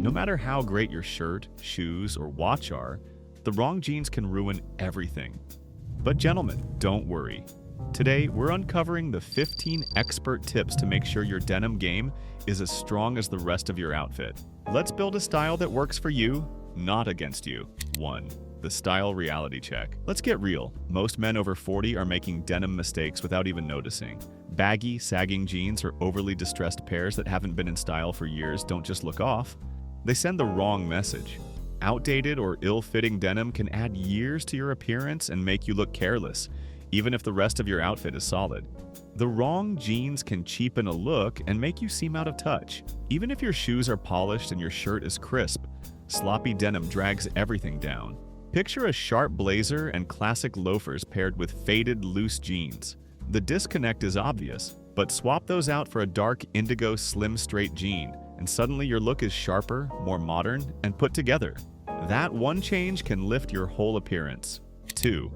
No matter how great your shirt, shoes, or watch are, the wrong jeans can ruin everything. But gentlemen, don't worry. Today, we're uncovering the 15 expert tips to make sure your denim game is as strong as the rest of your outfit. Let's build a style that works for you, not against you. 1. The style reality check. Let's get real. Most men over 40 are making denim mistakes without even noticing. Baggy, sagging jeans or overly distressed pairs that haven't been in style for years don't just look off. They send the wrong message. Outdated or ill-fitting denim can add years to your appearance and make you look careless, even if the rest of your outfit is solid. The wrong jeans can cheapen a look and make you seem out of touch. Even if your shoes are polished and your shirt is crisp, sloppy denim drags everything down. Picture a sharp blazer and classic loafers paired with faded, loose jeans. The disconnect is obvious, but swap those out for a dark indigo slim straight jean, and suddenly your look is sharper, more modern, and put together. That one change can lift your whole appearance. 2.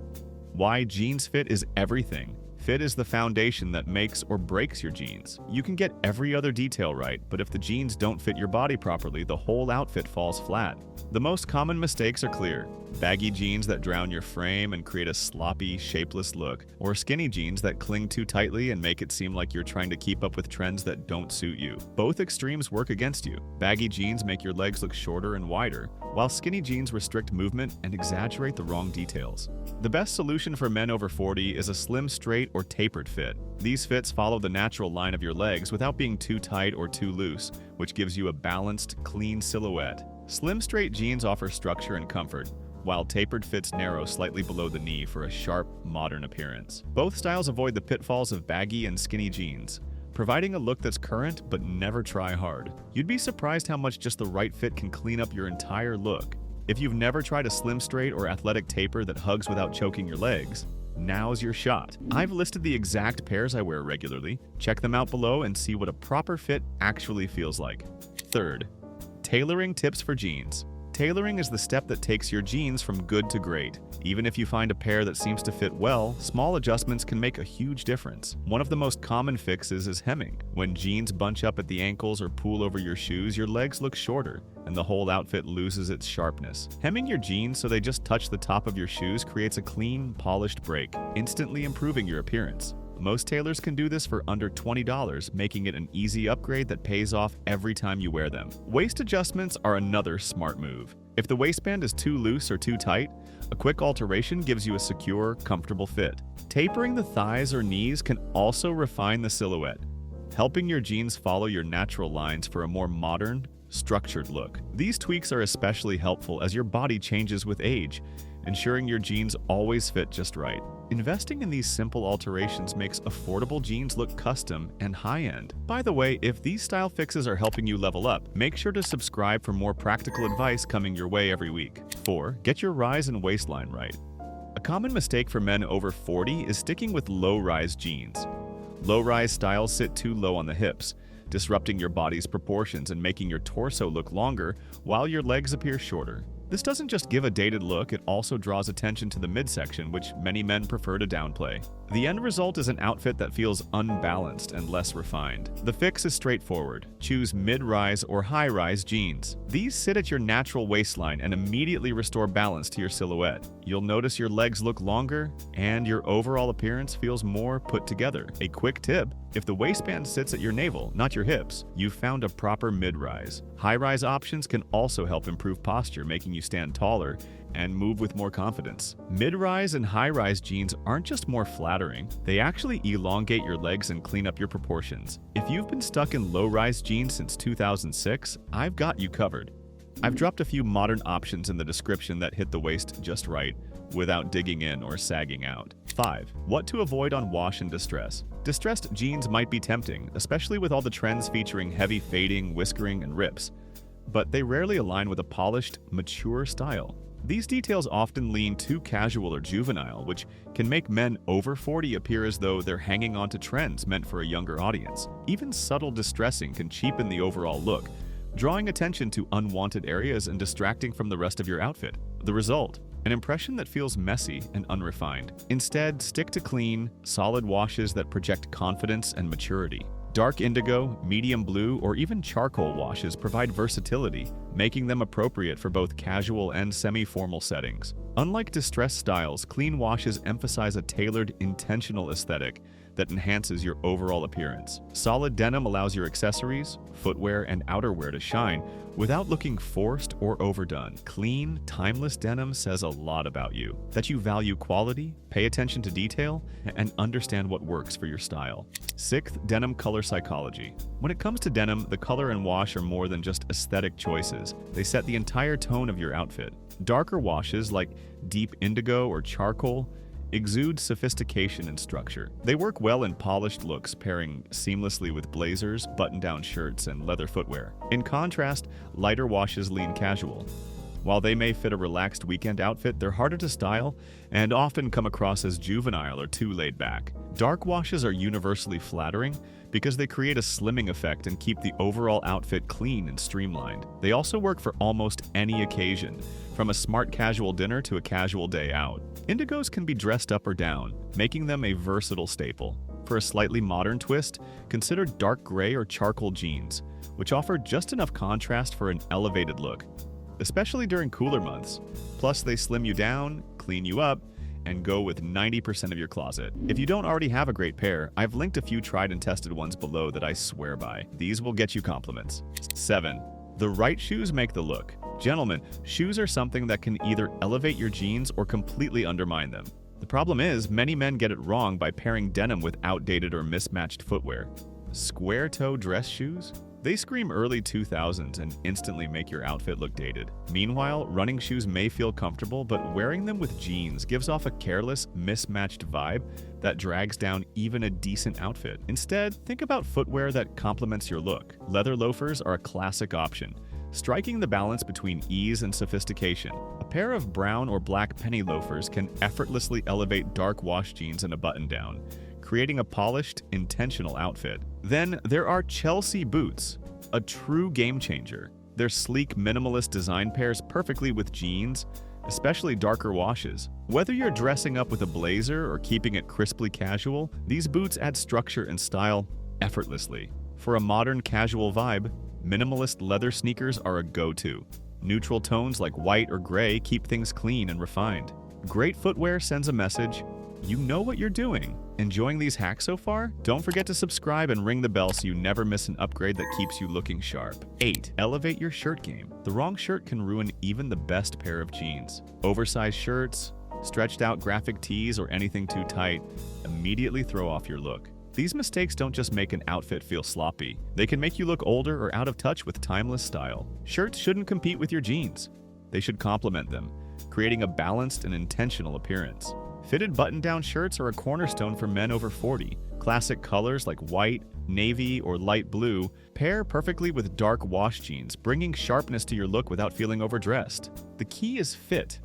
Why jeans fit is everything. Fit is the foundation that makes or breaks your jeans. You can get every other detail right, but if the jeans don't fit your body properly, the whole outfit falls flat. The most common mistakes are clear. Baggy jeans that drown your frame and create a sloppy, shapeless look, or skinny jeans that cling too tightly and make it seem like you're trying to keep up with trends that don't suit you. Both extremes work against you. Baggy jeans make your legs look shorter and wider, while skinny jeans restrict movement and exaggerate the wrong details. The best solution for men over 40 is a slim straight or tapered fit. These fits follow the natural line of your legs without being too tight or too loose, which gives you a balanced, clean silhouette. Slim straight jeans offer structure and comfort, while tapered fits narrow slightly below the knee for a sharp, modern appearance. Both styles avoid the pitfalls of baggy and skinny jeans, providing a look that's current but never try hard. You'd be surprised how much just the right fit can clean up your entire look. If you've never tried a slim straight or athletic taper that hugs without choking your legs, now's your shot. I've listed the exact pairs I wear regularly. Check them out below and see what a proper fit actually feels like. 3rd, tailoring tips for jeans. Tailoring is the step that takes your jeans from good to great. Even if you find a pair that seems to fit well, small adjustments can make a huge difference. One of the most common fixes is hemming. When jeans bunch up at the ankles or pool over your shoes, your legs look shorter, and the whole outfit loses its sharpness. Hemming your jeans so they just touch the top of your shoes creates a clean, polished break, instantly improving your appearance. Most tailors can do this for under $20, making it an easy upgrade that pays off every time you wear them. Waist adjustments are another smart move. If the waistband is too loose or too tight, a quick alteration gives you a secure, comfortable fit. Tapering the thighs or knees can also refine the silhouette, helping your jeans follow your natural lines for a more modern, structured look. These tweaks are especially helpful as your body changes with age, ensuring your jeans always fit just right. Investing in these simple alterations makes affordable jeans look custom and high-end. By the way, if these style fixes are helping you level up, make sure to subscribe for more practical advice coming your way every week. 4. Get your rise and waistline right. A common mistake for men over 40 is sticking with low-rise jeans. Low-rise styles sit too low on the hips, disrupting your body's proportions and making your torso look longer while your legs appear shorter. This doesn't just give a dated look, it also draws attention to the midsection, which many men prefer to downplay. The end result is an outfit that feels unbalanced and less refined. The fix is straightforward. Choose mid-rise or high-rise jeans. These sit at your natural waistline and immediately restore balance to your silhouette. You'll notice your legs look longer and your overall appearance feels more put together. A quick tip: if the waistband sits at your navel, not your hips, you've found a proper mid-rise. High-rise options can also help improve posture, making you stand taller and move with more confidence. Mid-rise and high-rise jeans aren't just more flattering, they actually elongate your legs and clean up your proportions. If you've been stuck in low-rise jeans since 2006, I've got you covered. I've dropped a few modern options in the description that hit the waist just right, without digging in or sagging out. 5. What to avoid on wash and distress. Distressed jeans might be tempting, especially with all the trends featuring heavy fading, whiskering, and rips, but they rarely align with a polished, mature style. These details often lean too casual or juvenile, which can make men over 40 appear as though they're hanging on to trends meant for a younger audience. Even subtle distressing can cheapen the overall look, drawing attention to unwanted areas and distracting from the rest of your outfit. The result: an impression that feels messy and unrefined. Instead, stick to clean, solid washes that project confidence and maturity. Dark indigo, medium blue, or even charcoal washes provide versatility, making them appropriate for both casual and semi-formal settings. Unlike distressed styles, clean washes emphasize a tailored, intentional aesthetic that enhances your overall appearance. Solid denim allows your accessories, footwear, and outerwear to shine without looking forced or overdone. Clean, timeless denim says a lot about you, that you value quality, pay attention to detail, and understand what works for your style. Sixth, denim color psychology. When it comes to denim, the color and wash are more than just aesthetic choices. They set the entire tone of your outfit. Darker washes like deep indigo or charcoal exude sophistication and structure. They work well in polished looks, pairing seamlessly with blazers, button-down shirts, and leather footwear. In contrast, lighter washes lean casual. While they may fit a relaxed weekend outfit, they're harder to style and often come across as juvenile or too laid back. Dark washes are universally flattering because they create a slimming effect and keep the overall outfit clean and streamlined. They also work for almost any occasion, from a smart casual dinner to a casual day out. Indigos can be dressed up or down, making them a versatile staple. For a slightly modern twist, consider dark gray or charcoal jeans, which offer just enough contrast for an elevated look, especially during cooler months. Plus, they slim you down, clean you up, and go with 90% of your closet. If you don't already have a great pair, I've linked a few tried and tested ones below that I swear by. These will get you compliments. 7. The right shoes make the look. Gentlemen, shoes are something that can either elevate your jeans or completely undermine them. The problem is, many men get it wrong by pairing denim with outdated or mismatched footwear. Square-toe dress shoes? They scream early 2000s and instantly make your outfit look dated. Meanwhile, running shoes may feel comfortable, but wearing them with jeans gives off a careless, mismatched vibe that drags down even a decent outfit. Instead, think about footwear that complements your look. Leather loafers are a classic option, striking the balance between ease and sophistication. A pair of brown or black penny loafers can effortlessly elevate dark wash jeans and a button-down, creating a polished, intentional outfit. Then there are Chelsea boots, a true game changer. Their sleek, minimalist design pairs perfectly with jeans, especially darker washes. Whether you're dressing up with a blazer or keeping it crisply casual, these boots add structure and style effortlessly. For a modern casual vibe, minimalist leather sneakers are a go-to. Neutral tones like white or gray keep things clean and refined. Great footwear sends a message: you know what you're doing. Enjoying these hacks so far? Don't forget to subscribe and ring the bell so you never miss an upgrade that keeps you looking sharp. 8. Elevate your shirt game. The wrong shirt can ruin even the best pair of jeans. Oversized shirts, stretched out graphic tees, or anything too tight immediately throw off your look. These mistakes don't just make an outfit feel sloppy, they can make you look older or out of touch with timeless style. Shirts shouldn't compete with your jeans. They should complement them, creating a balanced and intentional appearance. Fitted button-down shirts are a cornerstone for men over 40. Classic colors like white, navy, or light blue pair perfectly with dark wash jeans, bringing sharpness to your look without feeling overdressed. The key is fit.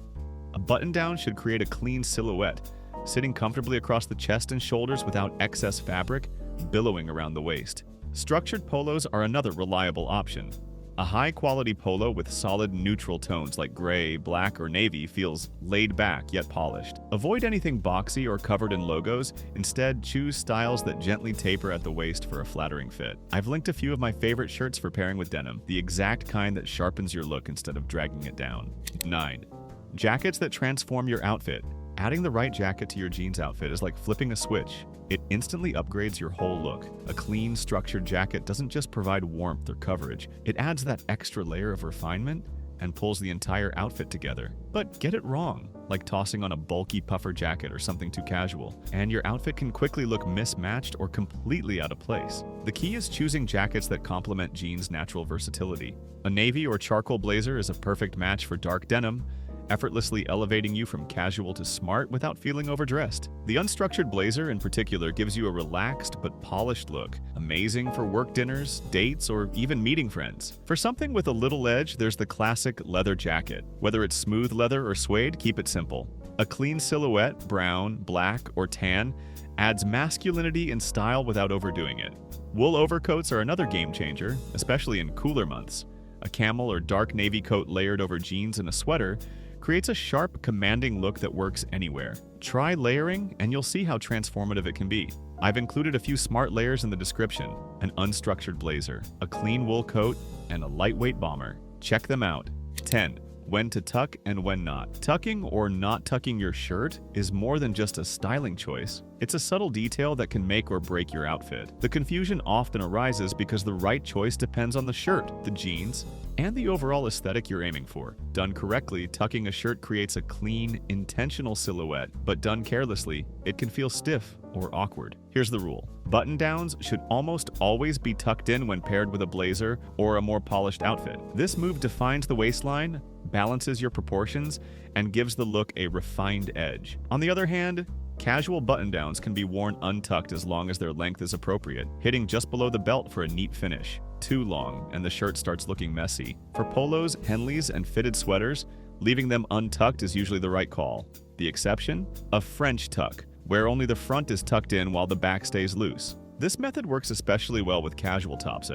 A button-down should create a clean silhouette, sitting comfortably across the chest and shoulders without excess fabric billowing around the waist. Structured polos are another reliable option. A high-quality polo with solid neutral tones like gray, black, or navy feels laid back yet polished. Avoid anything boxy or covered in logos. Instead, choose styles that gently taper at the waist for a flattering fit. I've linked a few of my favorite shirts for pairing with denim, the exact kind that sharpens your look instead of dragging it down. 9. Jackets that transform your outfit. Adding the right jacket to your jeans outfit is like flipping a switch. It instantly upgrades your whole look. A clean, structured jacket doesn't just provide warmth or coverage, it adds that extra layer of refinement and pulls the entire outfit together. But get it wrong, like tossing on a bulky puffer jacket or something too casual, and your outfit can quickly look mismatched or completely out of place. The key is choosing jackets that complement jeans' natural versatility. A navy or charcoal blazer is a perfect match for dark denim, effortlessly elevating you from casual to smart without feeling overdressed. The unstructured blazer in particular gives you a relaxed but polished look, amazing for work dinners, dates, or even meeting friends. For something with a little edge, there's the classic leather jacket. Whether it's smooth leather or suede, keep it simple. A clean silhouette, brown, black, or tan, adds masculinity and style without overdoing it. Wool overcoats are another game changer, especially in cooler months. A camel or dark navy coat layered over jeans and a sweater creates a sharp, commanding look that works anywhere. Try layering and you'll see how transformative it can be. I've included a few smart layers in the description: an unstructured blazer, a clean wool coat, and a lightweight bomber. Check them out. 10. When to tuck and when not. Tucking or not tucking your shirt is more than just a styling choice. It's a subtle detail that can make or break your outfit. The confusion often arises because the right choice depends on the shirt, the jeans, and the overall aesthetic you're aiming for. Done correctly, tucking a shirt creates a clean, intentional silhouette, but done carelessly, it can feel stiff or awkward. Here's the rule. Button-downs should almost always be tucked in when paired with a blazer or a more polished outfit. This move defines the waistline, balances your proportions, and gives the look a refined edge. On the other hand, casual button-downs can be worn untucked as long as their length is appropriate, hitting just below the belt for a neat finish. Too long, and the shirt starts looking messy. For polos, Henleys, and fitted sweaters, leaving them untucked is usually the right call. The exception? A French tuck, where only the front is tucked in while the back stays loose. This method works especially well with casual tops,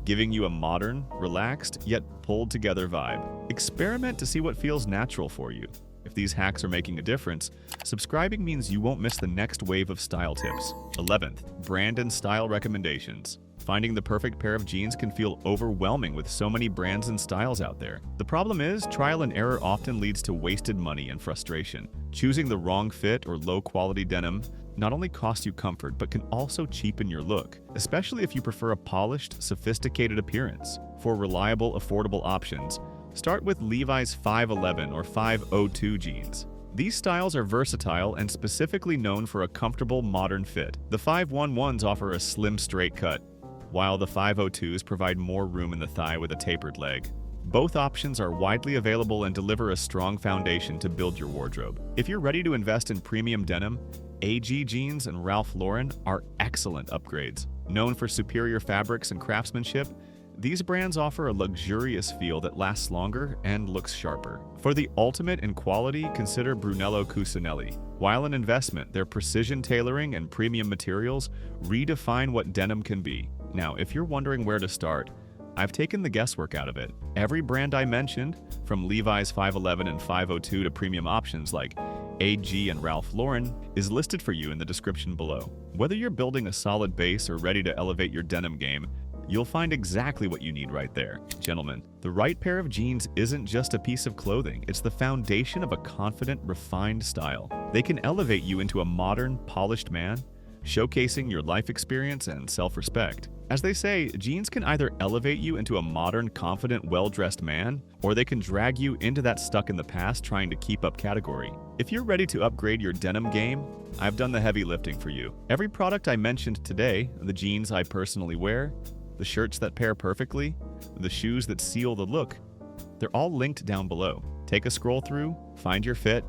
giving you a modern, relaxed, yet pulled-together vibe. Experiment to see what feels natural for you. If these hacks are making a difference, subscribing means you won't miss the next wave of style tips. 11th, brand and style recommendations. Finding the perfect pair of jeans can feel overwhelming with so many brands and styles out there. The problem is, trial and error often leads to wasted money and frustration. Choosing the wrong fit or low-quality denim not only costs you comfort, but can also cheapen your look, especially if you prefer a polished, sophisticated appearance. For reliable, affordable options, start with Levi's 511 or 502 jeans. These styles are versatile and specifically known for a comfortable, modern fit. The 511s offer a slim, straight cut, while the 502s provide more room in the thigh with a tapered leg. Both options are widely available and deliver a strong foundation to build your wardrobe. If you're ready to invest in premium denim, AG Jeans and Ralph Lauren are excellent upgrades. Known for superior fabrics and craftsmanship, these brands offer a luxurious feel that lasts longer and looks sharper. For the ultimate in quality, consider Brunello Cucinelli. While an investment, their precision tailoring and premium materials redefine what denim can be. Now, if you're wondering where to start, I've taken the guesswork out of it. Every brand I mentioned, from Levi's 511 and 502 to premium options like AG and Ralph Lauren, is listed for you in the description below. Whether you're building a solid base or ready to elevate your denim game, you'll find exactly what you need right there. Gentlemen, the right pair of jeans isn't just a piece of clothing, it's the foundation of a confident, refined style. They can elevate you into a modern, polished man, showcasing your life experience and self-respect. As they say, jeans can either elevate you into a modern, confident, well-dressed man, or they can drag you into that stuck in the past trying to keep up category. If you're ready to upgrade your denim game, I've done the heavy lifting for you. Every product I mentioned today, the jeans I personally wear, the shirts that pair perfectly, the shoes that seal the look, they're all linked down below. Take a scroll through, find your fit,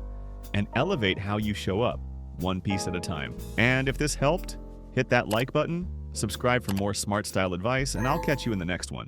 and elevate how you show up, one piece at a time. And if this helped, hit that like button, subscribe for more smart style advice, and I'll catch you in the next one.